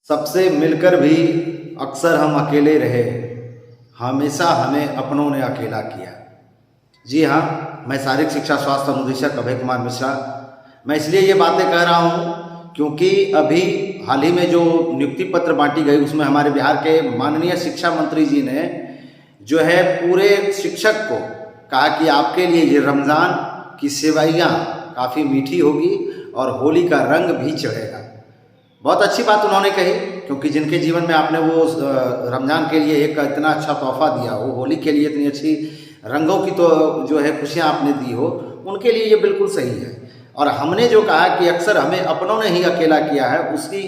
सबसे मिलकर भी अक्सर हम अकेले रहे, हमेशा हमें अपनों ने अकेला किया। जी हाँ, मैं शारीरिक शिक्षा स्वास्थ्य अनुदेशक अभय कुमार मिश्रा। मैं इसलिए ये बातें कह रहा हूँ क्योंकि अभी हाल ही में जो नियुक्ति पत्र बांटी गई उसमें हमारे बिहार के माननीय शिक्षा मंत्री जी ने जो है पूरे शिक्षक को कहा कि आपके लिए ये रमज़ान की सेवइयाँ काफ़ी मीठी होगी और होली का रंग भी चढ़ेगा। बहुत अच्छी बात उन्होंने कही, क्योंकि जिनके जीवन में आपने वो रमज़ान के लिए एक इतना अच्छा तोहफा दिया हो, होली के लिए इतनी अच्छी रंगों की तो जो है खुशियाँ आपने दी हो, उनके लिए ये बिल्कुल सही है। और हमने जो कहा कि अक्सर हमें अपनों ने ही अकेला किया है, उसकी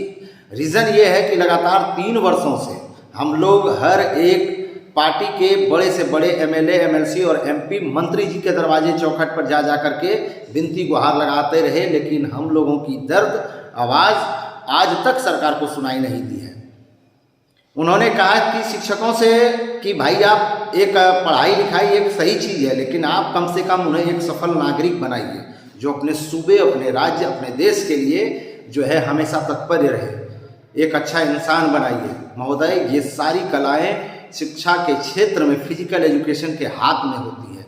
रीज़न ये है कि लगातार 3 वर्षों से हम लोग हर एक पार्टी के बड़े से बड़े एमएलए, एमएलसी और एमपी मंत्री जी के दरवाजे चौखट पर जा करके विनती गुहार लगाते रहे, लेकिन हम लोगों की दर्द आवाज़ आज तक सरकार को सुनाई नहीं दी है। उन्होंने कहा कि शिक्षकों से कि भाई आप एक पढ़ाई लिखाई एक सही चीज़ है, लेकिन आप कम से कम उन्हें एक सफल नागरिक बनाइए जो अपने सूबे, अपने राज्य, अपने देश के लिए जो है हमेशा तत्पर रहे, एक अच्छा इंसान बनाइए। महोदय, ये सारी कलाएं शिक्षा के क्षेत्र में फिजिकल एजुकेशन के हाथ में होती है,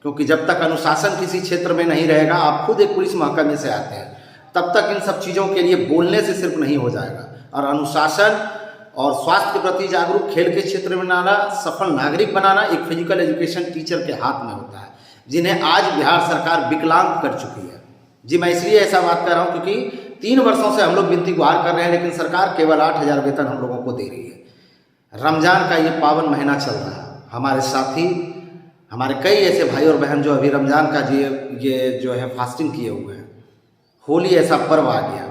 क्योंकि जब तक अनुशासन किसी क्षेत्र में नहीं रहेगा, आप खुद एक पुलिस महकमे से आते हैं, तब तक इन सब चीज़ों के लिए बोलने से सिर्फ नहीं हो जाएगा। और अनुशासन और स्वास्थ्य के प्रति जागरूक, खेल के क्षेत्र में बनाना, सफल नागरिक बनाना एक फिजिकल एजुकेशन टीचर के हाथ में होता है, जिन्हें आज बिहार सरकार विकलांग कर चुकी है। जी, मैं इसलिए ऐसा बात कर रहा हूँ क्योंकि 3 वर्षों से हम लोग विनती गुहार कर रहे हैं, लेकिन सरकार केवल 8,000 वेतन हम लोगों को दे रही है। रमज़ान का ये पावन महीना चल रहा है, हमारे साथी, हमारे कई ऐसे भाई और बहन जो अभी रमज़ान का ये जो है फास्टिंग किए हुए हैं। होली ऐसा पर्व आ गया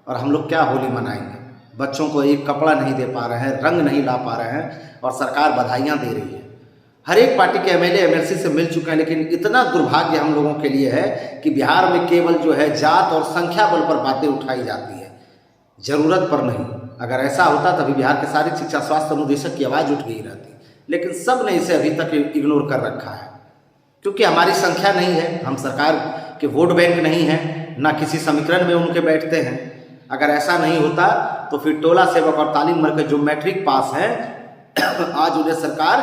और हम लोग क्या होली मनाएंगे? बच्चों को एक कपड़ा नहीं दे पा रहे हैं, रंग नहीं ला पा रहे हैं, और सरकार बधाइयाँ दे रही है। हर एक पार्टी के एमएलए, एमएलसी से मिल चुके हैं, लेकिन इतना दुर्भाग्य हम लोगों के लिए है कि बिहार में केवल जो है जात और संख्या बल पर बातें उठाई जाती है, ज़रूरत पर नहीं। अगर ऐसा होता तभी बिहार के शारीरिक शिक्षा स्वास्थ्य अनुदेशक की आवाज़ उठ गई रहती, लेकिन सब ने इसे अभी तक इग्नोर कर रखा है, क्योंकि हमारी संख्या नहीं है, हम सरकार के वोट बैंक नहीं हैं, ना किसी समीकरण में उनके बैठते हैं। अगर ऐसा नहीं होता तो फिर टोला सेवक और तालीम वर्ग जो मैट्रिक पास हैं आज उन्हें सरकार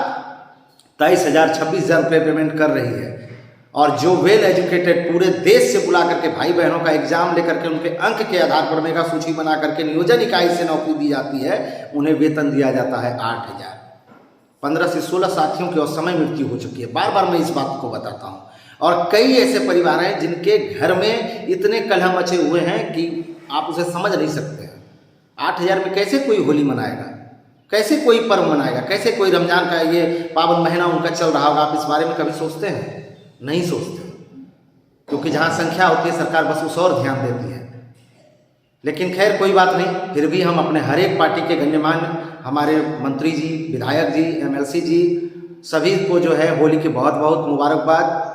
23,000 26,000 रुपये पेमेंट कर रही है, और जो वेल एजुकेटेड पूरे देश से बुला करके भाई बहनों का एग्जाम लेकर के उनके अंक के आधार पर मेगा सूची बना करके नियोजन इकाई से नौकरी दी जाती है, उन्हें वेतन दिया जाता है 8,000। 15 से 16 साथियों की असमय मृत्यु हो चुकी है। बार बार मैं इस बात को बताता हूँ, और कई ऐसे परिवार हैं जिनके घर में इतने कलह मचे हुए हैं कि आप उसे समझ नहीं सकते हैं। 8,000 में कैसे कोई होली मनाएगा, कैसे कोई पर्व मनाएगा, कैसे कोई रमज़ान का ये पावन महीना उनका चल रहा होगा? आप इस बारे में कभी सोचते हैं? नहीं सोचते, क्योंकि जहाँ संख्या होती है सरकार बस उस और ध्यान देती है। लेकिन खैर कोई बात नहीं, फिर भी हम अपने हर एक पार्टी के गण्यमान्य हमारे मंत्री जी, विधायक जी, एमएलसी जी, सभी को जो है होली की बहुत बहुत मुबारकबाद,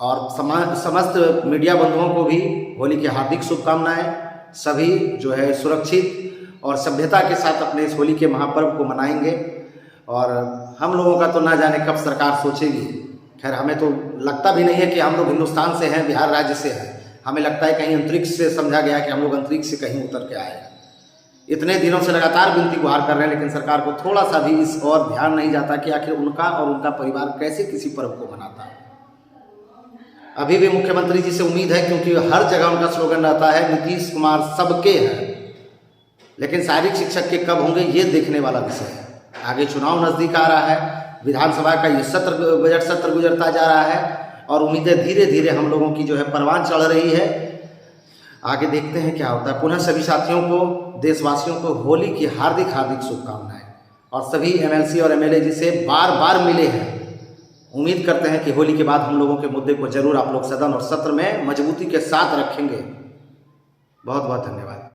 और समस्त मीडिया बंधुओं को भी होली की हार्दिक शुभकामनाएं। सभी जो है सुरक्षित और सभ्यता के साथ अपने इस होली के महापर्व को मनाएंगे, और हम लोगों का तो ना जाने कब सरकार सोचेगी। खैर, हमें तो लगता भी नहीं है कि हम लोग हिंदुस्तान से हैं, बिहार राज्य से हैं। हमें लगता है कहीं अंतरिक्ष से समझा गया कि हम लोग अंतरिक्ष से कहीं उतर के आए हैं। इतने दिनों से लगातार विनती गुहार कर रहे हैं, लेकिन सरकार को थोड़ा सा भी इस और ध्यान नहीं जाता कि आखिर उनका और उनका परिवार कैसे किसी पर्व को मनाता है। अभी भी मुख्यमंत्री जी से उम्मीद है, क्योंकि हर जगह उनका स्लोगन रहता है नीतीश कुमार सबके हैं, लेकिन शारीरिक शिक्षक के कब होंगे ये देखने वाला विषय है। आगे चुनाव नज़दीक आ रहा है, विधानसभा का ये बजट सत्र गुजरता जा रहा है, और उम्मीदें धीरे धीरे हम लोगों की जो है परवान चढ़ रही है। आगे देखते हैं क्या होता है। पुनः सभी साथियों को, देशवासियों को होली की हार्दिक हार्दिक शुभकामनाएं, और सभी एमएलसी और एमएलए जी से बार बार मिले हैं। उम्मीद करते हैं कि होली के बाद हम लोगों के मुद्दे को जरूर आप लोग सदन और सत्र में मजबूती के साथ रखेंगे। बहुत बहुत धन्यवाद।